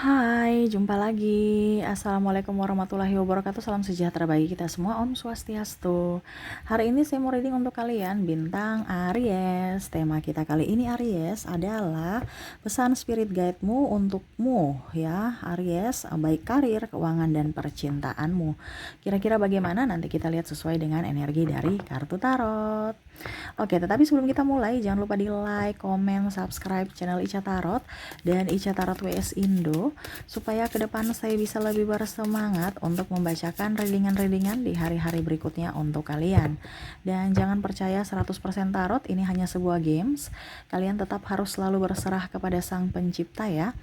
Hai, jumpa lagi. Assalamualaikum warahmatullahi wabarakatuh. Salam sejahtera bagi kita semua. Om Swastiastu. Hari ini saya mau reading untuk kalian bintang Aries. Tema kita kali ini Aries adalah pesan spirit guide-mu untukmu ya, Aries, baik karir, keuangan dan percintaanmu. Kira-kira bagaimana? Nanti kita lihat sesuai dengan energi dari kartu tarot. Oke, tetapi sebelum kita mulai, jangan lupa di like, komen, subscribe channel Ica Tarot dan Ica Tarot WS Indo, supaya ke depan saya bisa lebih bersemangat untuk membacakan readingan-readingan di hari-hari berikutnya untuk kalian. Dan jangan percaya 100% tarot, ini hanya sebuah games. Kalian tetap harus selalu berserah kepada Sang Pencipta ya.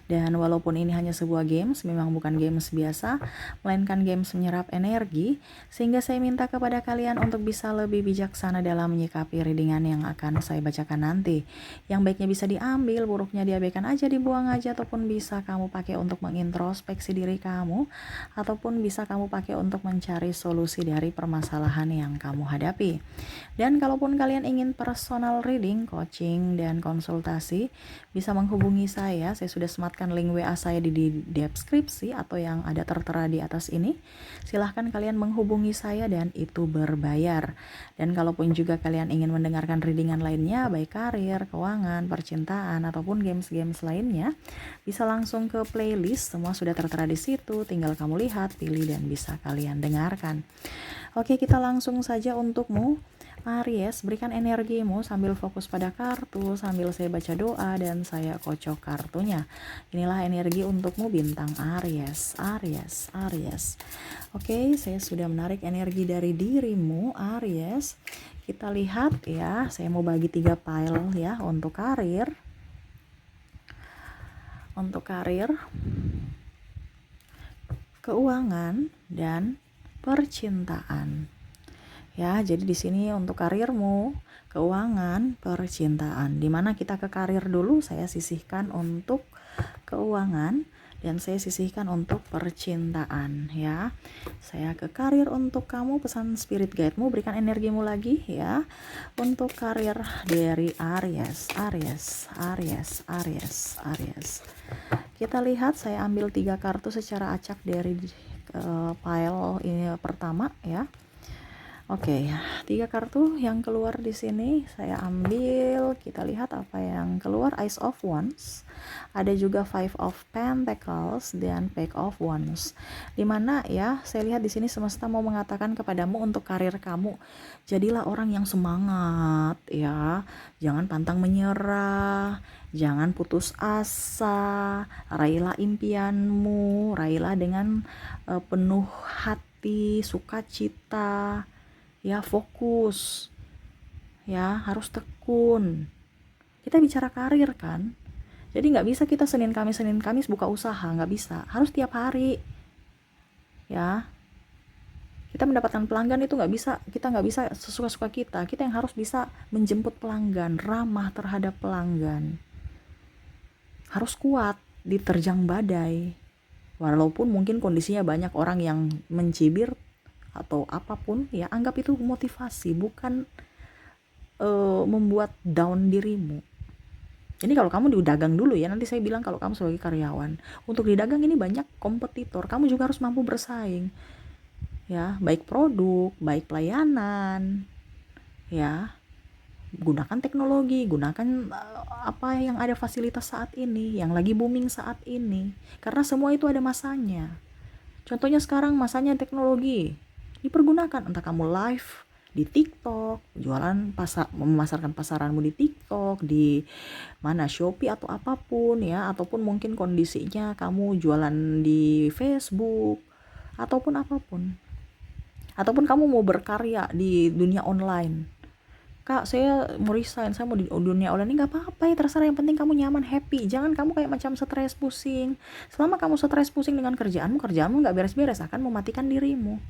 Dan walaupun ini hanya sebuah games, memang bukan games biasa, melainkan games menyerap energi, sehingga saya minta kepada kalian untuk bisa lebih bijaksana dalam menyikapi readingan yang akan saya bacakan nanti. Yang baiknya bisa diambil, buruknya diabaikan aja, dibuang aja, ataupun bisa kamu pakai untuk mengintrospeksi diri kamu, ataupun bisa kamu pakai untuk mencari solusi dari permasalahan yang kamu hadapi. Dan kalaupun kalian ingin personal reading, coaching, dan konsultasi, bisa menghubungi saya sudah sematkan link WA saya di deskripsi atau yang ada tertera di atas ini. Silahkan kalian menghubungi saya dan itu berbayar. Dan kalaupun juga kalian ingin mendengarkan readingan lainnya, baik karir, keuangan, percintaan, ataupun games-games lainnya, bisa langsung ke playlist, semua sudah tertera di situ, tinggal kamu lihat, pilih, dan bisa kalian dengarkan. Oke, kita langsung saja untukmu Aries, berikan energimu sambil fokus pada kartu, sambil saya baca doa dan saya kocok kartunya. Inilah energi untukmu bintang Aries, Aries, Aries. Oke, saya sudah menarik energi dari dirimu Aries. Kita lihat ya, saya mau bagi 3 pile ya untuk karir. Untuk karir, keuangan, dan percintaan. Ya, jadi di sini untuk karirmu, keuangan, percintaan. Dimana kita ke karir dulu, saya sisihkan untuk keuangan dan saya sisihkan untuk percintaan ya. Saya ke karir untuk kamu, pesan spirit guide-mu, berikan energimu lagi ya. Untuk karir dari Aries, Aries, Aries, Aries, Aries. Kita lihat, saya ambil 3 kartu secara acak dari pile ini pertama ya. Oke, 3 kartu yang keluar di sini saya ambil. Kita lihat apa yang keluar. Ace of Wands, ada juga Five of Pentacles dan Page of Wands. Dimana ya, saya lihat di sini semesta mau mengatakan kepadamu untuk karir kamu, jadilah orang yang semangat ya. Jangan pantang menyerah, jangan putus asa, raihlah impianmu, raihlah dengan penuh hati, sukacita. Ya, fokus ya, harus tekun. Kita bicara karir kan, jadi nggak bisa kita Senin Kamis buka usaha, nggak bisa, harus tiap hari ya. Kita mendapatkan pelanggan itu nggak bisa, kita nggak bisa sesuka-suka kita yang harus bisa menjemput pelanggan, ramah terhadap pelanggan, harus kuat diterjang badai. Walaupun mungkin kondisinya banyak orang yang mencibir atau apapun ya, anggap itu motivasi, bukan membuat down dirimu. Jadi kalau kamu di dagang dulu ya, nanti saya bilang kalau kamu sebagai karyawan. Untuk di dagang ini banyak kompetitor, kamu juga harus mampu bersaing. Ya, baik produk, baik pelayanan. Ya, gunakan teknologi, gunakan apa yang ada fasilitas saat ini, yang lagi booming saat ini. Karena semua itu ada masanya. Contohnya sekarang masanya teknologi. Dipergunakan, entah kamu live di TikTok, jualan memasarkan pasaranmu di TikTok, di mana Shopee atau apapun ya, ataupun mungkin kondisinya kamu jualan di Facebook ataupun apapun. Ataupun kamu mau berkarya di dunia online. Kak, saya mau resign, saya mau di dunia online. Ini nggak apa-apa ya, terserah, yang penting kamu nyaman, happy. Jangan kamu kayak macam stres, pusing. Selama kamu stres, pusing dengan kerjaanmu nggak beres-beres, akan mematikan dirimu.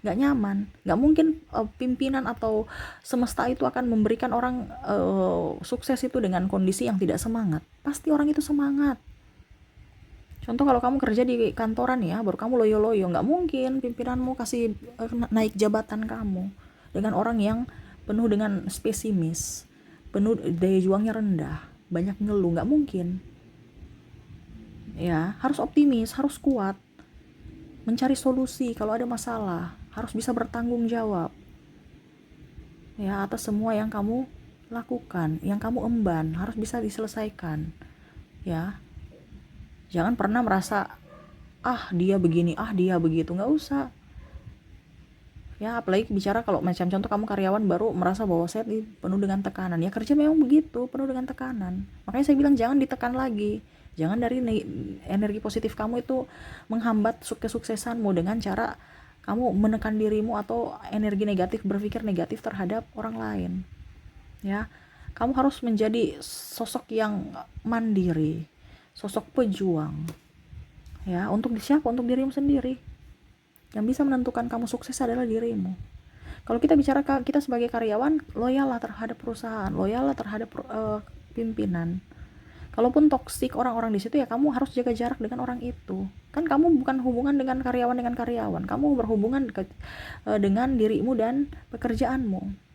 Nggak nyaman, nggak mungkin pimpinan atau semesta itu akan memberikan orang sukses itu dengan kondisi yang tidak semangat. Pasti orang itu semangat. Contoh kalau kamu kerja di kantoran ya, baru kamu loyo-loyo, nggak mungkin pimpinanmu kasih naik jabatan kamu dengan orang yang penuh dengan spesimis, penuh daya juangnya rendah, banyak ngeluh, nggak mungkin. ya harus optimis, harus kuat, mencari solusi kalau ada masalah, harus bisa bertanggung jawab ya atas semua yang kamu lakukan, yang kamu emban, harus bisa diselesaikan ya. Jangan pernah merasa dia begini, dia begitu, nggak usah ya. Apalagi bicara kalau macam contoh kamu karyawan baru merasa bahwa saya penuh dengan tekanan, ya kerja memang begitu, penuh dengan tekanan. Makanya saya bilang jangan ditekan lagi, jangan dari energi positif kamu itu menghambat kesuksesanmu dengan cara kamu menekan dirimu atau energi negatif, berpikir negatif terhadap orang lain ya. Kamu harus menjadi sosok yang mandiri, sosok pejuang ya. Untuk siapa? Untuk dirimu sendiri. Yang bisa menentukan kamu sukses adalah dirimu. Kalau kita bicara kita sebagai karyawan, loyal lah terhadap perusahaan, loyal lah terhadap pimpinan. Kalaupun toksik orang-orang di situ, ya kamu harus jaga jarak dengan orang itu. Kan kamu bukan hubungan dengan karyawan, kamu berhubungan dengan dirimu dan pekerjaanmu.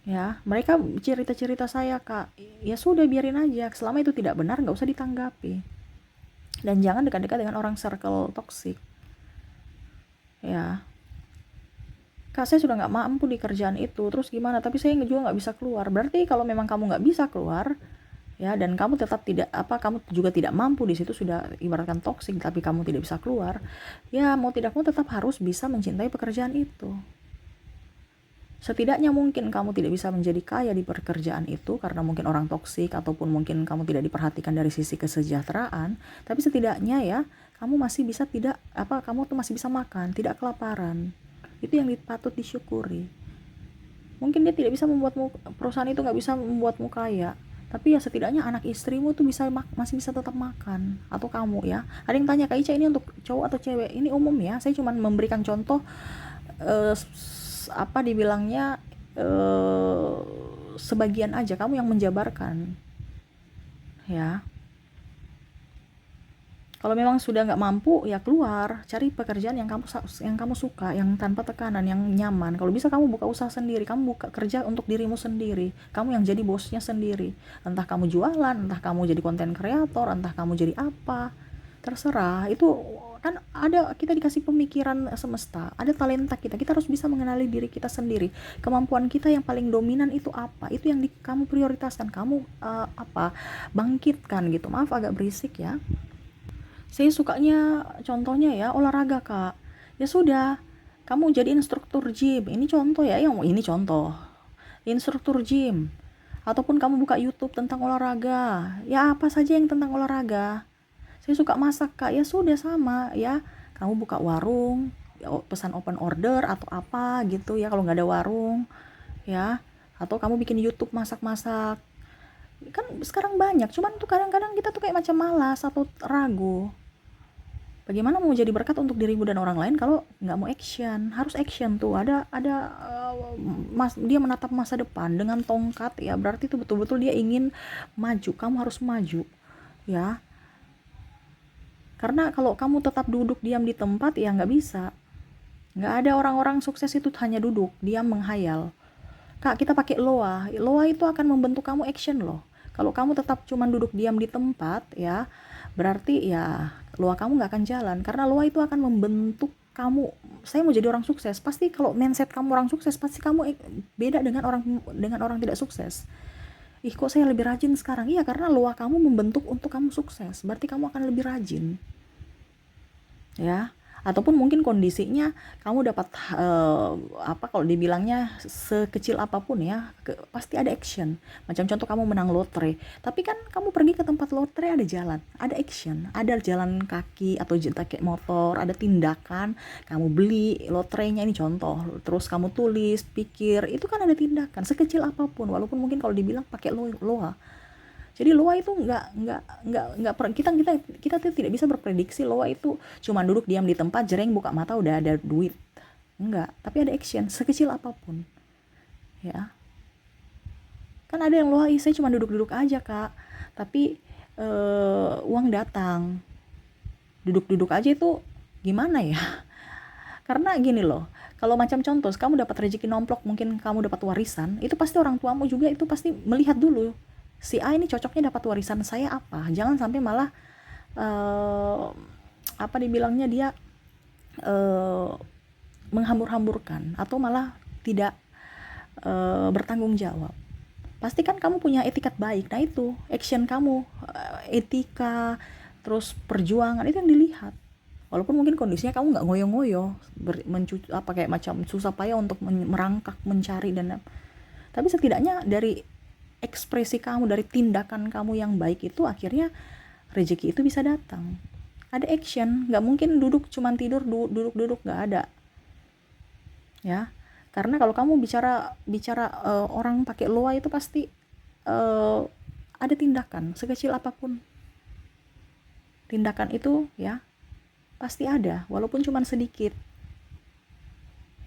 Ya, mereka cerita-cerita saya, Kak. Ya sudah, biarin aja. Selama itu tidak benar, nggak usah ditanggapi. Dan jangan dekat-dekat dengan orang circle toksik. Ya, Kak, saya sudah nggak mampu di kerjaan itu, terus gimana? Tapi saya juga nggak bisa keluar. Berarti kalau memang kamu nggak bisa keluar, ya, dan kamu tetap tidak kamu juga tidak mampu di situ, sudah ibaratkan toksik, tapi kamu tidak bisa keluar, ya mau tidak mau tetap harus bisa mencintai pekerjaan itu. Setidaknya mungkin kamu tidak bisa menjadi kaya di pekerjaan itu karena mungkin orang toksik, ataupun mungkin kamu tidak diperhatikan dari sisi kesejahteraan, tapi setidaknya ya kamu masih bisa kamu tuh masih bisa makan, tidak kelaparan. Itu yang patut disyukuri. Mungkin dia tidak bisa membuatmu, perusahaan itu nggak bisa membuatmu kaya, tapi ya setidaknya anak istrimu tuh masih bisa tetap makan, atau kamu ya. Ada yang tanya, Kak Ica, ini untuk cowok atau cewek? Ini umum ya, saya cuma memberikan contoh, dibilangnya sebagian aja, kamu yang menjabarkan ya. Kalau memang sudah nggak mampu, ya keluar, cari pekerjaan yang kamu suka, yang tanpa tekanan, yang nyaman. Kalau bisa kamu buka usaha sendiri, kamu buka kerja untuk dirimu sendiri, kamu yang jadi bosnya sendiri. Entah kamu jualan, entah kamu jadi konten kreator, entah kamu jadi apa, terserah. Itu kan kita dikasih pemikiran semesta, ada talenta kita harus bisa mengenali diri kita sendiri, kemampuan kita yang paling dominan itu apa, itu yang kamu prioritaskan, kamu bangkitkan gitu. Maaf agak berisik ya. Saya sukanya contohnya ya olahraga, Kak. Ya sudah, kamu jadi instruktur gym. Ini contoh ya, ini contoh. Instruktur gym. Ataupun kamu buka YouTube tentang olahraga. Ya apa saja yang tentang olahraga. Saya suka masak, Kak. Ya sudah, sama ya. Kamu buka warung, pesan open order atau apa gitu ya kalau nggak ada warung. Ya, atau kamu bikin YouTube masak-masak. Kan sekarang banyak, cuman tuh kadang-kadang kita tuh kayak macam malas atau ragu. Bagaimana mau jadi berkat untuk dirimu dan orang lain kalau nggak mau action? Harus action tuh. Dia menatap masa depan dengan tongkat ya. Berarti itu betul-betul dia ingin maju. Kamu harus maju ya. Karena kalau kamu tetap duduk diam di tempat, ya nggak bisa. Nggak ada orang-orang sukses itu hanya duduk diam menghayal. Kak, kita pakai loa. Loa itu akan membentuk kamu action loh. Kalau kamu tetap cuma duduk diam di tempat ya, berarti ya loa kamu nggak akan jalan, karena loa itu akan membentuk kamu. Saya mau jadi orang sukses, pasti kalau mindset kamu orang sukses, pasti kamu beda dengan orang tidak sukses. Kok saya lebih rajin sekarang? Iya, karena loa kamu membentuk untuk kamu sukses, berarti kamu akan lebih rajin ya. Ataupun mungkin kondisinya kamu dapat kalau dibilangnya sekecil apapun ya, pasti ada action. Macam contoh kamu menang lotre, tapi kan kamu pergi ke tempat lotre, ada jalan, ada action, ada jalan kaki atau pakai motor, ada tindakan. Kamu beli lotrenya, ini contoh, terus kamu tulis, pikir, itu kan ada tindakan sekecil apapun, walaupun mungkin kalau dibilang pakai loa. Jadi loa itu kita tidak bisa berprediksi loa itu cuma duduk diam di tempat, jereng buka mata udah ada duit. Enggak, tapi ada action sekecil apapun. Ya. Kan ada yang loa, saya cuma duduk-duduk aja, Kak. Tapi uang datang. Duduk-duduk aja itu gimana ya? Karena gini loh, kalau macam contoh, kamu dapat rezeki nomplok, mungkin kamu dapat warisan, itu pasti orang tuamu juga itu pasti melihat dulu, si A ini cocoknya dapat warisan saya apa. Jangan sampai malah uh, apa dibilangnya, dia menghambur-hamburkan atau malah tidak bertanggung jawab. Pastikan kamu punya etikat baik. Nah itu action kamu, etika, terus perjuangan itu yang dilihat. Walaupun mungkin kondisinya kamu nggak ngoyo-ngoyo, kayak macam susah payah untuk merangkak mencari dan, tapi setidaknya dari ekspresi kamu, dari tindakan kamu yang baik itu akhirnya rezeki itu bisa datang. Ada action, nggak mungkin duduk cuman tidur, duduk nggak ada, ya. Karena kalau kamu bicara orang pakai loa itu pasti ada tindakan sekecil apapun. Tindakan itu ya pasti ada, walaupun cuma sedikit.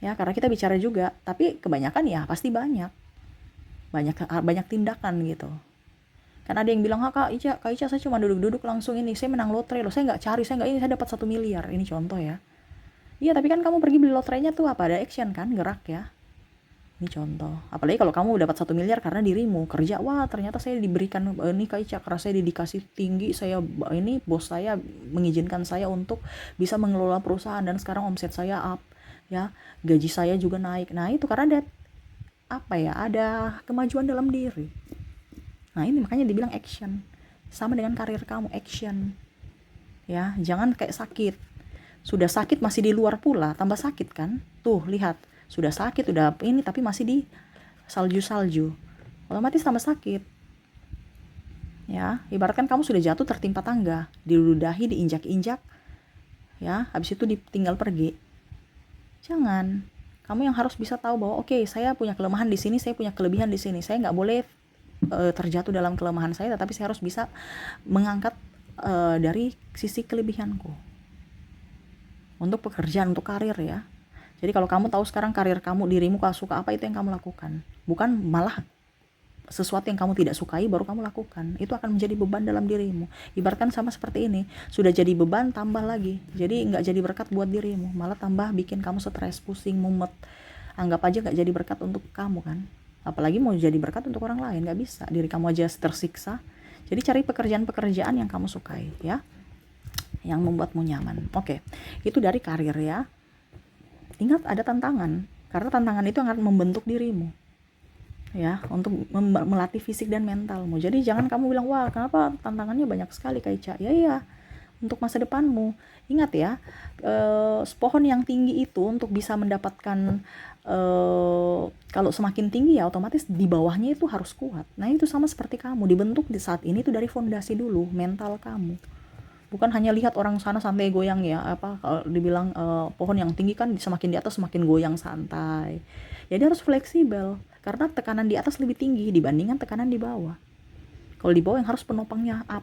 Ya, karena kita bicara juga, tapi kebanyakan ya pasti banyak tindakan gitu. Kan ada yang bilang, Kak Ica saya cuma duduk-duduk langsung ini, saya menang lotre loh, saya nggak cari, saya nggak ini, saya dapat 1 miliar. Ini contoh ya. Iya, tapi kan kamu pergi beli lotrenya tuh apa, ada action kan, gerak ya. Ini contoh. Apalagi kalau kamu dapat 1 miliar karena dirimu kerja, wah ternyata saya diberikan ini Kak Ica, karena saya dikasih tinggi, saya ini bos saya mengizinkan saya untuk bisa mengelola perusahaan dan sekarang omset saya up, ya, gaji saya juga naik. Nah itu karena ada kemajuan dalam diri. Nah ini makanya dibilang action. Sama dengan karir kamu, action. Ya, jangan kayak sakit. Sudah sakit masih di luar pula, tambah sakit kan? Tuh, lihat. Sudah sakit, udah ini, tapi masih di salju-salju. Otomatis tambah sakit. Ya, ibaratkan kamu sudah jatuh tertimpa tangga, diludahi, diinjak-injak. Ya, habis itu ditinggal pergi. Jangan. Kamu yang harus bisa tahu bahwa oke, saya punya kelemahan di sini, saya punya kelebihan di sini. Saya nggak boleh terjatuh dalam kelemahan saya, tetapi saya harus bisa mengangkat dari sisi kelebihanku. Untuk pekerjaan, untuk karir ya. Jadi kalau kamu tahu sekarang karir kamu, dirimu suka apa, itu yang kamu lakukan. Bukan malah sesuatu yang kamu tidak sukai baru kamu lakukan. Itu akan menjadi beban dalam dirimu. Ibaratkan sama seperti ini, sudah jadi beban tambah lagi. Jadi nggak jadi berkat buat dirimu, malah tambah bikin kamu stres, pusing, mumet. Anggap aja nggak jadi berkat untuk kamu kan. Apalagi mau jadi berkat untuk orang lain, nggak bisa. Diri kamu aja tersiksa. Jadi cari pekerjaan-pekerjaan yang kamu sukai ya, yang membuatmu nyaman. Oke, itu dari karir ya. Ingat ada tantangan, karena tantangan itu akan membentuk dirimu ya, untuk melatih fisik dan mentalmu. Jadi jangan kamu bilang, wah kenapa tantangannya banyak sekali Kak Ica. Ya iya, untuk masa depanmu. Ingat ya, pohon yang tinggi itu untuk bisa mendapatkan kalau semakin tinggi ya otomatis di bawahnya itu harus kuat. Nah itu sama seperti kamu, dibentuk di saat ini itu dari fondasi dulu, mental kamu. Bukan hanya lihat orang sana santai goyang ya, kalau dibilang pohon yang tinggi kan semakin di atas semakin goyang santai. Jadi harus fleksibel, karena tekanan di atas lebih tinggi dibandingkan tekanan di bawah. Kalau di bawah yang harus penopangnya up.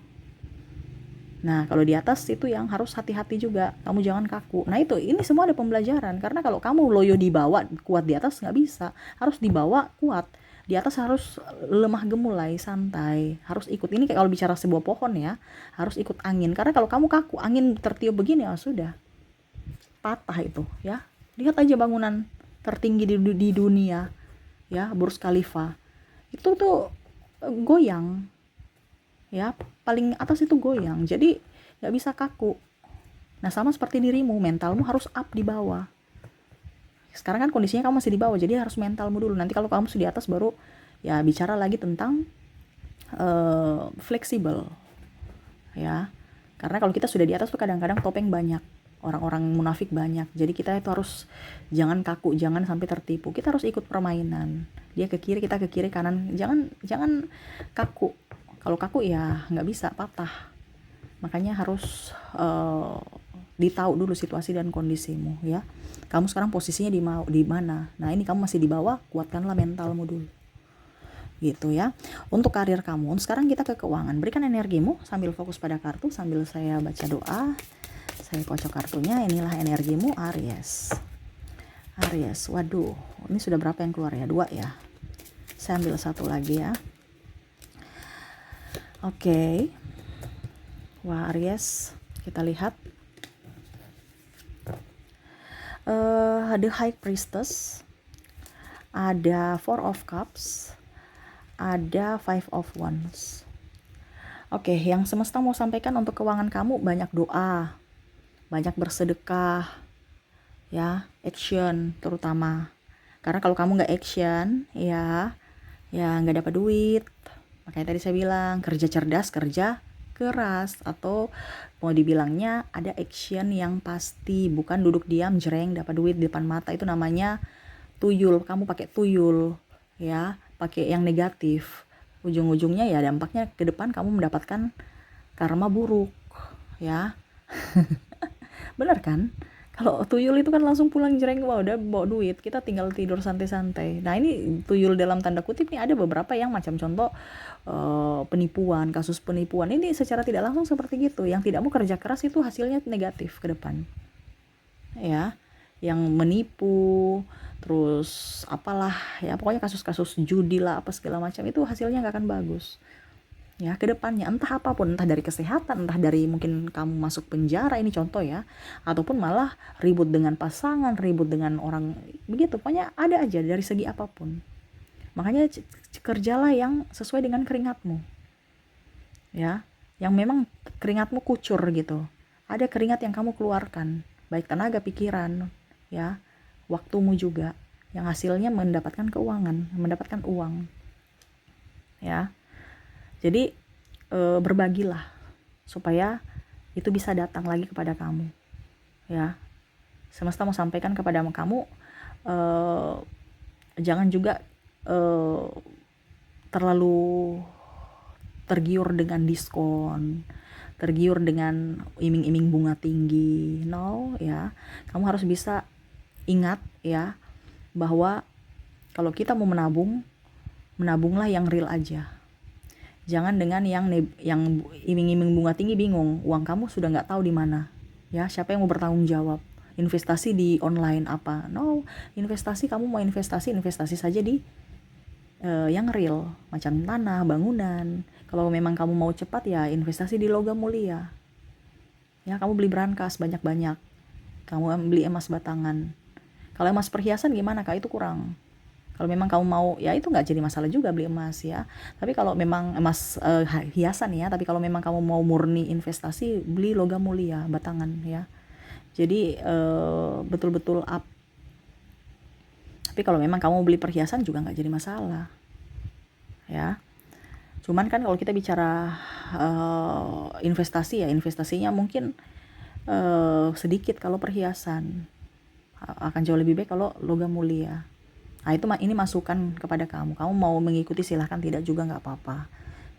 Nah kalau di atas itu yang harus hati-hati juga, kamu jangan kaku. Nah itu, ini semua ada pembelajaran, karena kalau kamu loyo di bawah kuat di atas nggak bisa, harus di bawah kuat, di atas harus lemah gemulai, santai, harus ikut. Ini kayak kalau bicara sebuah pohon ya, harus ikut angin, karena kalau kamu kaku, angin tertiup begini ya sudah patah itu ya. Lihat aja bangunan tertinggi di dunia ya, Burj Khalifa itu tuh goyang ya, paling atas itu goyang, jadi nggak bisa kaku. Nah sama seperti dirimu, mentalmu harus up di bawah. Sekarang kan kondisinya kamu masih di bawah, jadi harus mentalmu dulu. Nanti kalau kamu sudah di atas baru ya bicara lagi tentang fleksibel ya. Karena kalau kita sudah di atas tuh kadang-kadang topeng banyak, orang-orang munafik banyak. Jadi kita itu harus jangan kaku, jangan sampai tertipu. Kita harus ikut permainan. Dia ke kiri, kita ke kiri, kanan. Jangan kaku. Kalau kaku ya nggak bisa, patah. Makanya harus ditahu dulu situasi dan kondisimu ya. Kamu sekarang posisinya di mana? Nah ini kamu masih di bawah, kuatkanlah mentalmu dulu. Gitu ya. Untuk karir kamu, sekarang kita ke keuangan. Berikan energimu sambil fokus pada kartu, sambil saya baca doa. Saya kocok kartunya. Inilah energimu Aries. Aries, waduh, ini sudah berapa yang keluar ya? 2 ya. Saya ambil 1 lagi ya. Oke. Wah Aries, kita lihat the High Priestess, ada 4 of Cups, ada 5 of Wands. Oke, yang semesta mau sampaikan untuk keuangan kamu, banyak doa, banyak bersedekah, ya, action terutama. Karena kalau kamu nggak action, ya nggak dapat duit. Makanya tadi saya bilang kerja cerdas, kerja keras, atau mau dibilangnya ada action yang pasti, bukan duduk diam jreng dapat duit di depan mata. Itu namanya tuyul. Kamu pakai tuyul, ya, pakai yang negatif. Ujung-ujungnya ya dampaknya ke depan kamu mendapatkan karma buruk, ya. Bener kan? Kalau tuyul itu kan langsung pulang jreng, wah udah bawa duit, kita tinggal tidur santai-santai. Nah ini tuyul dalam tanda kutip nih, ada beberapa yang macam contoh penipuan, kasus penipuan ini secara tidak langsung seperti gitu. Yang tidak mau kerja keras itu hasilnya negatif ke depan, ya. Yang menipu, terus apalah, ya pokoknya kasus-kasus judi lah apa segala macam, itu hasilnya nggak akan bagus, ya, ke depannya. Entah apapun, entah dari kesehatan, entah dari mungkin kamu masuk penjara, ini contoh ya, ataupun malah ribut dengan pasangan, ribut dengan orang, begitu. Pokoknya ada aja dari segi apapun. Makanya kerjalah yang sesuai dengan keringatmu, ya, yang memang keringatmu kucur gitu. Ada keringat yang kamu keluarkan, baik tenaga pikiran, ya, waktumu juga, yang hasilnya mendapatkan keuangan, mendapatkan uang, ya. Jadi berbagilah supaya itu bisa datang lagi kepada kamu, ya. Semesta mau sampaikan kepada kamu, jangan juga terlalu tergiur dengan diskon, tergiur dengan iming-iming bunga tinggi. No, ya. Kamu harus bisa ingat, ya, bahwa kalau kita mau menabung, menabunglah yang real aja. Jangan dengan yang iming-iming bunga tinggi, bingung, uang kamu sudah nggak tahu di mana, ya, siapa yang mau bertanggung jawab. Investasi di online apa? No, investasi, kamu mau investasi saja di yang real, macam tanah, bangunan. Kalau memang kamu mau cepat, ya investasi di logam mulia, ya. Kamu beli brankas banyak-banyak, kamu beli emas batangan. Kalau emas perhiasan gimana kak, itu kurang. Kalau memang kamu mau, ya itu nggak jadi masalah juga beli emas, ya. Tapi kalau memang emas hiasan, ya. Tapi kalau memang kamu mau murni investasi, beli logam mulia batangan, ya. Jadi betul-betul up. Tapi kalau memang kamu beli perhiasan juga nggak jadi masalah, ya. Cuman kan kalau kita bicara investasi, ya investasinya mungkin sedikit kalau perhiasan, akan jauh lebih baik kalau logam mulia. Nah itu, ini masukan kepada kamu. Kamu mau mengikuti silahkan, tidak juga nggak apa-apa,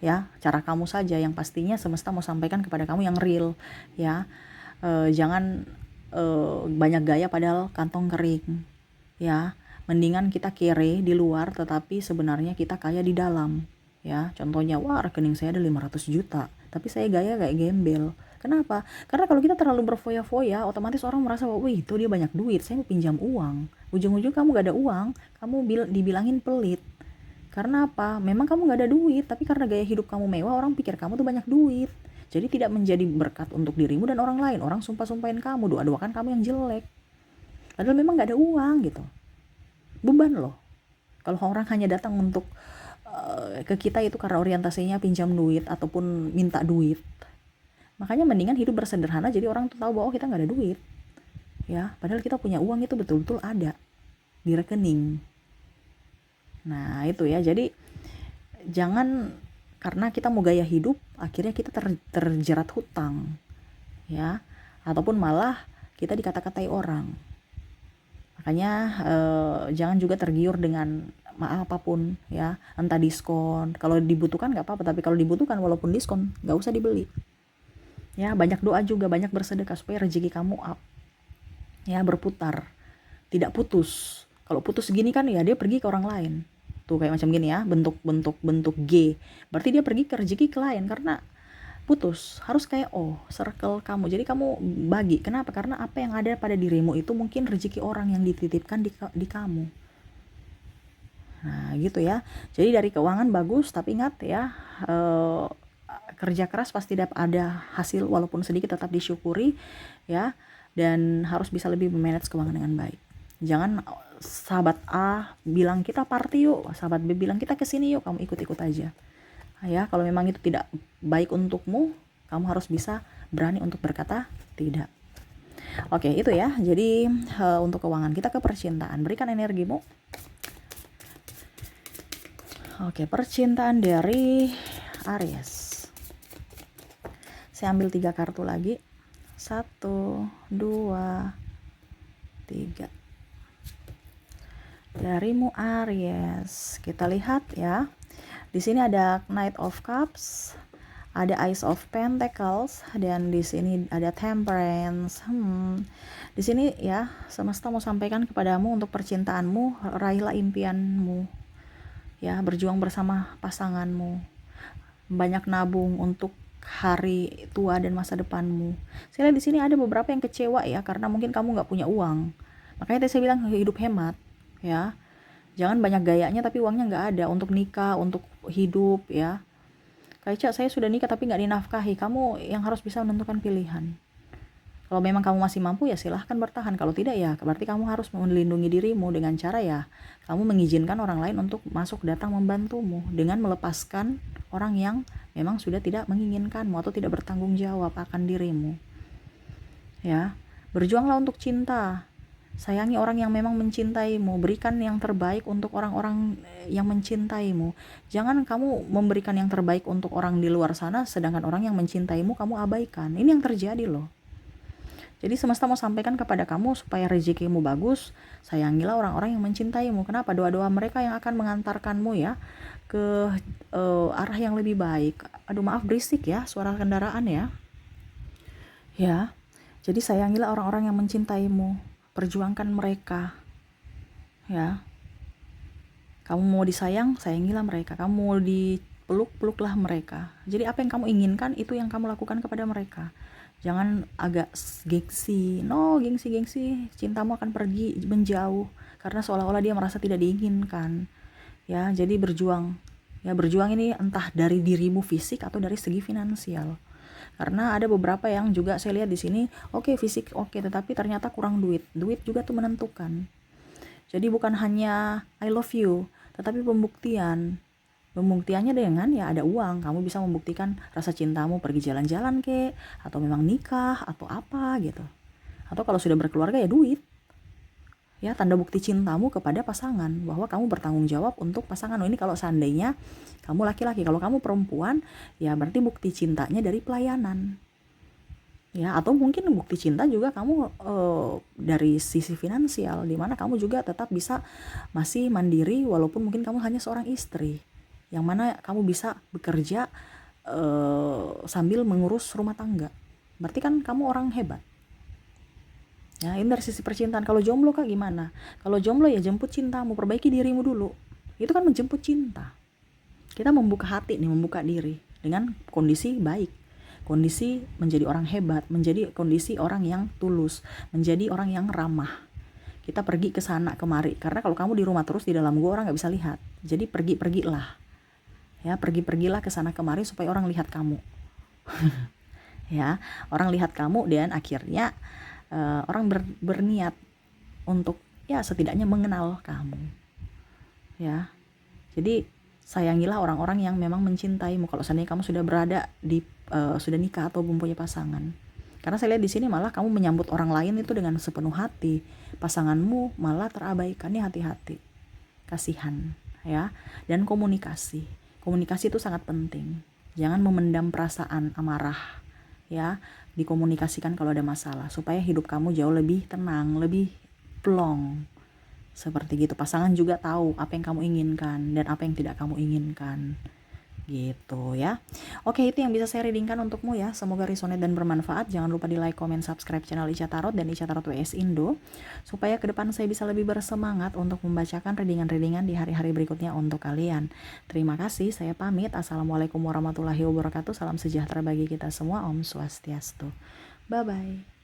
ya. Cara kamu saja, yang pastinya semesta mau sampaikan kepada kamu yang real, ya. Jangan banyak gaya padahal kantong kering, ya. Mendingan kita kere di luar tetapi sebenarnya kita kaya di dalam, ya. Contohnya, wah rekening saya ada 500 juta tapi saya gaya kayak gembel. Kenapa? Karena kalau kita terlalu berfoya-foya, otomatis orang merasa, wih itu dia banyak duit, saya mau pinjam uang. Ujung-ujung kamu gak ada uang, kamu dibilangin pelit. Karena apa? Memang kamu gak ada duit, tapi karena gaya hidup kamu mewah, orang pikir kamu tuh banyak duit. Jadi tidak menjadi berkat untuk dirimu dan orang lain. Orang sumpah-sumpahin kamu, doa-doakan kamu yang jelek, padahal memang gak ada uang gitu. Beban loh kalau orang hanya datang untuk ke kita itu karena orientasinya pinjam duit ataupun minta duit. Makanya mendingan hidup bersederhana, jadi orang tuh tahu bahwa kita nggak ada duit, ya, padahal kita punya uang, itu betul-betul ada di rekening. Nah itu ya, jadi jangan karena kita mau gaya hidup akhirnya kita terjerat hutang, ya, ataupun malah kita dikata-katai orang. Makanya jangan juga tergiur dengan apapun, ya, entah diskon. Kalau dibutuhkan nggak apa-apa, tapi kalau dibutuhkan walaupun diskon nggak usah dibeli, ya. Banyak doa juga, banyak bersedekah supaya rezeki kamu up, ya, berputar, tidak putus. Kalau putus gini kan, ya dia pergi ke orang lain tuh, kayak macam gini ya, bentuk G, berarti dia pergi ke rezeki ke lain karena putus. Harus kayak circle kamu, jadi kamu bagi. Kenapa? Karena apa yang ada pada dirimu itu mungkin rezeki orang yang dititipkan di kamu. Nah gitu ya, jadi dari keuangan bagus, tapi ingat ya, kerja keras pasti ada hasil, walaupun sedikit tetap disyukuri, ya. Dan harus bisa lebih memanage keuangan dengan baik. Jangan sahabat A bilang kita party yuk, sahabat B bilang kita kesini yuk, kamu ikut-ikut aja. Ya, kalau memang itu tidak baik untukmu, kamu harus bisa berani untuk berkata tidak. Oke, itu ya. Jadi untuk keuangan, kita ke percintaan. Berikan energimu. Oke, percintaan dari Aries. Saya ambil 3 kartu lagi. 1, 2, 3. Darimu Aries. Kita lihat ya. Di sini ada Knight of Cups, ada Ace of Pentacles, dan di sini ada Temperance. Di sini ya, semesta mau sampaikan kepadamu untuk percintaanmu, raihlah impianmu. Ya, berjuang bersama pasanganmu. Banyak nabung untuk hari tua dan masa depanmu. Saya lihat di sini ada beberapa yang kecewa ya, karena mungkin kamu nggak punya uang. Makanya tadi saya bilang hidup hemat, ya. Jangan banyak gayanya tapi uangnya nggak ada untuk nikah, untuk hidup ya. Kayak Cak, saya sudah nikah tapi nggak dinafkahi. Kamu yang harus bisa menentukan pilihan. Kalau memang kamu masih mampu ya silahkan bertahan. Kalau tidak ya berarti kamu harus melindungi dirimu dengan cara ya kamu mengizinkan orang lain untuk masuk datang membantumu dengan melepaskan orang yang memang sudah tidak menginginkanmu atau tidak bertanggung jawab akan dirimu. Ya, berjuanglah untuk cinta. Sayangi orang yang memang mencintaimu, berikan yang terbaik untuk orang-orang yang mencintaimu. Jangan kamu memberikan yang terbaik untuk orang di luar sana, sedangkan orang yang mencintaimu kamu abaikan. Ini yang terjadi loh. Jadi semesta mau sampaikan kepada kamu supaya rezekimu bagus, sayangilah orang-orang yang mencintaimu. Kenapa? Doa-doa mereka yang akan mengantarkanmu ya ke arah yang lebih baik. Aduh maaf berisik ya, suara kendaraan ya. Ya, jadi sayangilah orang-orang yang mencintaimu. Perjuangkan mereka. Ya. Kamu mau disayang, sayangilah mereka. Kamu mau dipeluk, peluklah mereka. Jadi apa yang kamu inginkan itu yang kamu lakukan kepada mereka. Jangan agak gengsi. No, gengsi, cintamu akan pergi menjauh karena seolah-olah dia merasa tidak diinginkan. Ya, jadi berjuang. Ya, berjuang ini entah dari dirimu fisik atau dari segi finansial. Karena ada beberapa yang juga saya lihat di sini, oke, fisik oke, tetapi ternyata kurang duit. Duit juga tuh menentukan. Jadi bukan hanya I love you, tetapi pembuktian. Pembuktiannya dengan ya ada uang. Kamu bisa membuktikan rasa cintamu pergi jalan-jalan kek, atau memang nikah atau apa gitu. Atau kalau sudah berkeluarga ya duit. Ya, tanda bukti cintamu kepada pasangan bahwa kamu bertanggung jawab untuk pasangan. Ini kalau seandainya kamu laki-laki, kalau kamu perempuan ya berarti bukti cintanya dari pelayanan. Ya, atau mungkin bukti cinta juga kamu dari sisi finansial, di mana kamu juga tetap bisa masih mandiri walaupun mungkin kamu hanya seorang istri. Yang mana kamu bisa bekerja sambil mengurus rumah tangga. Berarti kan kamu orang hebat. Ya, ini dari sisi percintaan. Kalau jomblo kak gimana? Kalau jomblo ya jemput cintamu, perbaiki dirimu dulu. Itu kan menjemput cinta. Kita membuka hati nih, membuka diri dengan kondisi baik. Kondisi menjadi orang hebat, menjadi kondisi orang yang tulus, menjadi orang yang ramah. Kita pergi ke sana kemari. Karena kalau kamu di rumah terus di dalam gua orang nggak bisa lihat. Jadi pergilah. Ya, pergilah ke sana kemari supaya orang lihat kamu. Ya, orang lihat kamu dan akhirnya orang berniat untuk ya setidaknya mengenal kamu. Ya, jadi sayangilah orang-orang yang memang mencintaimu. Kalau seandainya kamu sudah berada di sudah nikah atau mempunyai pasangan, karena saya lihat di sini malah kamu menyambut orang lain itu dengan sepenuh hati, pasanganmu malah terabaikan. Ya, hati-hati, kasihan ya. Dan komunikasi itu sangat penting. Jangan memendam perasaan amarah ya, dikomunikasikan kalau ada masalah supaya hidup kamu jauh lebih tenang, lebih plong. Seperti gitu. Pasangan juga tahu apa yang kamu inginkan dan apa yang tidak kamu inginkan. Gitu ya. Oke, itu yang bisa saya readingkan untukmu ya. Semoga resonate dan bermanfaat. Jangan lupa di like, comment, subscribe channel Ica Tarot dan Ica Tarot WS Indo supaya ke depan saya bisa lebih bersemangat untuk membacakan readingan-readingan di hari-hari berikutnya untuk kalian. Terima kasih, saya pamit. Assalamualaikum warahmatullahi wabarakatuh. Salam sejahtera bagi kita semua. Om Swastiastu. Bye bye.